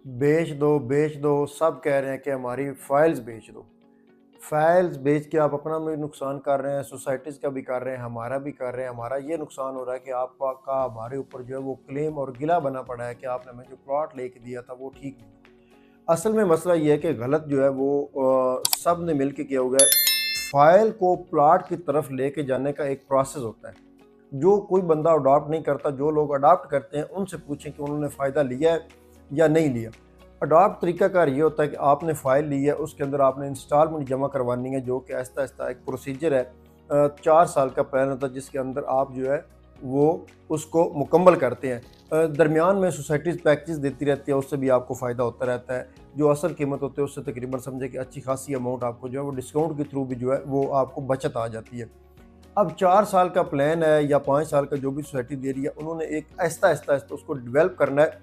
बेच दो, सब कह रहे हैं कि हमारी फाइल्स बेच दो। फाइल्स बेच के आप अपना भी नुकसान कर रहे हैं, सोसाइटीज़ का भी कर रहे हैं, हमारा भी कर रहे हैं। हमारा ये नुकसान हो रहा है कि आपका का हमारे ऊपर जो है वो क्लेम और गिला बना पड़ा है कि आपने हमें जो प्लॉट लेके दिया था वो ठीक नहीं। असल में मसला ये है कि गलत जो है वो सब ने मिल के किया हुआ है। फाइल को प्लॉट की तरफ लेके जाने का एक प्रोसेस होता है, जो कोई बंदा अडॉप्ट नहीं करता। जो लोग अडॉप्ट करते हैं उनसे पूछें कि उन्होंने फ़ायदा लिया है या नहीं लिया। अडॉप्ट तरीकाकार ये होता है कि आपने फ़ाइल ली है, उसके अंदर आपने इंस्टॉलमेंट जमा करवानी है, जो कि आहिस्ता आहिस्ता एक प्रोसीजर है। 4 साल का प्लान होता है जिसके अंदर आप जो है वो उसको मुकम्मल करते हैं। दरमियान में सोसाइटीज़ पैकेजेस देती रहती है, उससे भी आपको फ़ायदा होता रहता है। जो असल कीमत होती है उससे तकरीबन समझे कि अच्छी खासी अमाउंट आपको जो है वो डिस्काउंट के थ्रू भी जो है वो आपको बचत आ जाती है। अब 4 साल का प्लान है या 5 साल का, जो भी सोसाइटी दे रही है, उन्होंने एक आहिस्ता-आहिस्ता उसको डेवलप करना है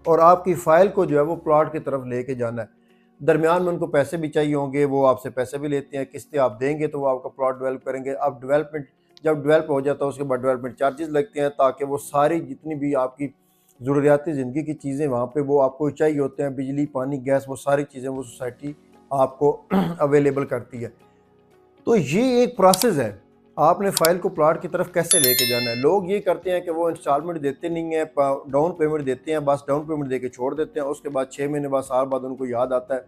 और आपकी फ़ाइल को जो है वो प्लॉट की तरफ लेके जाना है। दरमियान में उनको पैसे भी चाहिए होंगे, वो आपसे पैसे भी लेते हैं, किस्तें आप देंगे तो वो आपका प्लॉट डेवलप करेंगे। अब डेवलपमेंट जब डेवलप हो जाता है उसके बाद डेवलपमेंट चार्जेज़ लगते हैं, ताकि वो सारी जितनी भी आपकी ज़रूरियाती ज़िंदगी की चीज़ें वहाँ पे वो आपको चाहिए होते हैं, बिजली, पानी, गैस, वो सारी चीज़ें वो सोसाइटी आपको अवेलेबल करती है। तो ये एक प्रोसेस है, आपने फ़ाइल को प्लॉट की तरफ कैसे लेके जाना है। लोग ये करते हैं कि वो इंस्टॉलमेंट देते नहीं हैं, डाउन पेमेंट देते हैं, बस डाउन पेमेंट देके छोड़ देते हैं। उसके बाद 6 महीने बाद, साल बाद उनको याद आता है,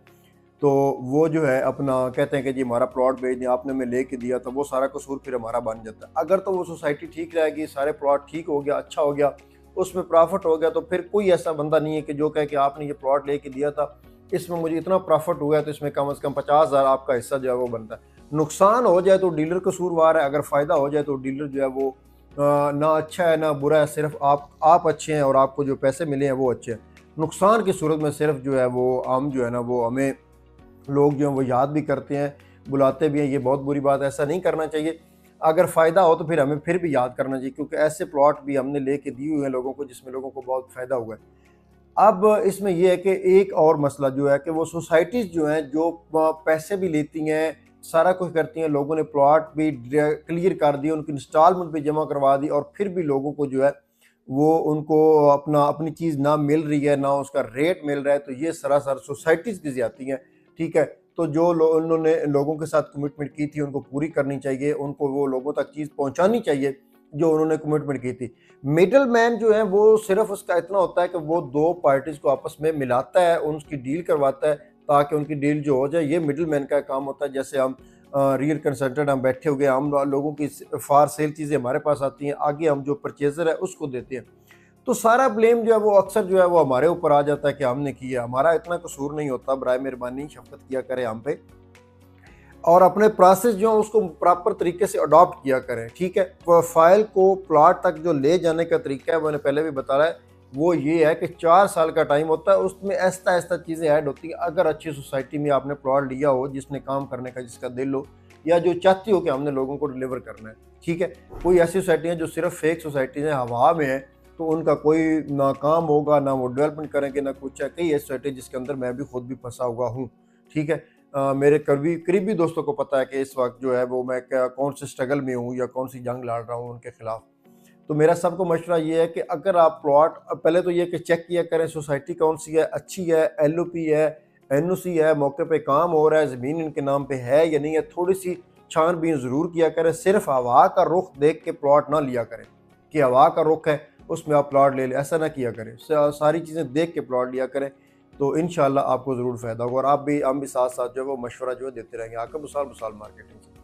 तो वो जो है अपना कहते हैं कि जी हमारा प्लॉट भेज दिया, आपने हमें लेके दिया, तो वो सारा कसूर फिर हमारा बन जाता है। अगर तो वो सोसाइटी ठीक रहेगी, सारे प्लॉट ठीक हो गया, अच्छा हो गया, उसमें प्रॉफिट हो गया, तो फिर कोई ऐसा बंदा नहीं है कि जो कहे कि आपने ये प्लॉट लेके दिया था, इसमें मुझे इतना प्रॉफिट हुआ है, तो इसमें कम से कम 50,000 आपका हिस्सा जो है वो बनता है। नुकसान हो जाए तो डीलर कसूरवार है, अगर फ़ायदा हो जाए तो डीलर जो है वो ना अच्छा है ना बुरा है, सिर्फ आप अच्छे हैं और आपको जो पैसे मिले हैं वो अच्छे हैं। नुकसान की सूरत में सिर्फ जो है वो हम जो है ना वो हमें लोग जो हैं वो याद भी करते हैं, बुलाते भी हैं, ये बहुत बुरी बात है, ऐसा नहीं करना चाहिए। अगर फ़ायदा हो तो फिर हमें फिर भी याद करना चाहिए, क्योंकि ऐसे प्लॉट भी हमने लेके दिए हुए हैं लोगों को जिसमें लोगों को बहुत फ़ायदा हुआ है। अब इसमें ये है कि एक और मसला जो है कि वो सोसाइटीज़ जो हैं, जो पैसे भी लेती हैं, सारा कुछ करती हैं, लोगों ने प्लॉट भी क्लियर कर दिए, उनकी इंस्टॉलमेंट भी जमा करवा दी, और फिर भी लोगों को जो है वो उनको अपनी चीज़ ना मिल रही है, ना उसका रेट मिल रहा है, तो ये सरासर सोसाइटीज़ की ज़्यादती हैं। ठीक है, तो जो उन्होंने लोगों के साथ कमिटमेंट की थी उनको पूरी करनी चाहिए, उनको वो लोगों तक चीज़ पहुंचानी चाहिए जो उन्होंने कमिटमेंट की थी। मिडल मैन जो है वो सिर्फ उसका इतना होता है कि वो दो पार्टीज को आपस में मिलाता है, उनकी डील करवाता है, ताकि उनकी डील जो हो जाए। ये मिडल मैन का काम होता है। जैसे हम रियल कंसल्टेंट हम बैठे हुए, हम लोगों की फार सेल चीज़ें हमारे पास आती हैं, आगे हम जो परचेजर है उसको देते हैं। तो सारा ब्लेम जो है वो अक्सर जो है वो हमारे ऊपर आ जाता है कि हमने किया, हमारा इतना कसूर नहीं होता। बराए मेहरबानी शफकत किया करें हम पे, और अपने प्रोसेस जो है उसको प्रॉपर तरीके से अडॉप्ट किया करें। ठीक है, फाइल को प्लॉट तक जो ले जाने का तरीका है मैंने पहले भी बताया है, वो ये है कि 4 साल का टाइम होता है, उसमें ऐसा ऐसा चीज़ें ऐड होती हैं। अगर अच्छी सोसाइटी में आपने प्लॉट लिया हो, जिसने काम करने का जिसका दिल हो, या जो चाहती हो कि हमने लोगों को डिलीवर करना है। ठीक है, कोई ऐसी सोसाइटी है जो सिर्फ फेक सोसाइटीज़ हैं, हवा में है, तो उनका कोई ना काम होगा, ना वो डेवलपमेंट करेंगे, ना कुछ है। कई ऐसी सोसाइटी जिसके अंदर मैं भी खुद भी फंसा हुआ हूँ। ठीक है, मेरे करीबी दोस्तों को पता है कि इस वक्त जो है वो मैं क्या कौन से स्ट्रगल में हूँ या कौन सी जंग लड़ रहा हूँ उनके खिलाफ। तो मेरा सबको मशवरा ये है कि अगर आप प्लॉट, पहले तो ये कि चेक किया करें सोसाइटी कौन सी है, अच्छी है, एलओपी है, एनओसी है, मौके पे काम हो रहा है, ज़मीन इनके नाम पे है या नहीं है, थोड़ी सी छानबीन ज़रूर किया करें। सिर्फ हवा का रुख देख के प्लॉट ना लिया करें कि हवा का रुख है उसमें आप प्लॉट ले लें, ऐसा ना किया करें। सारी चीज़ें देख के प्लॉट लिया करें, तो इंशाल्लाह आपको ज़रूर फ़ायदा होगा। और आप भी हम भी साथ साथ जो है वो मशवरा जो है देते रहेंगे। आकर बुसाल बुसाल मार्केटिंग से।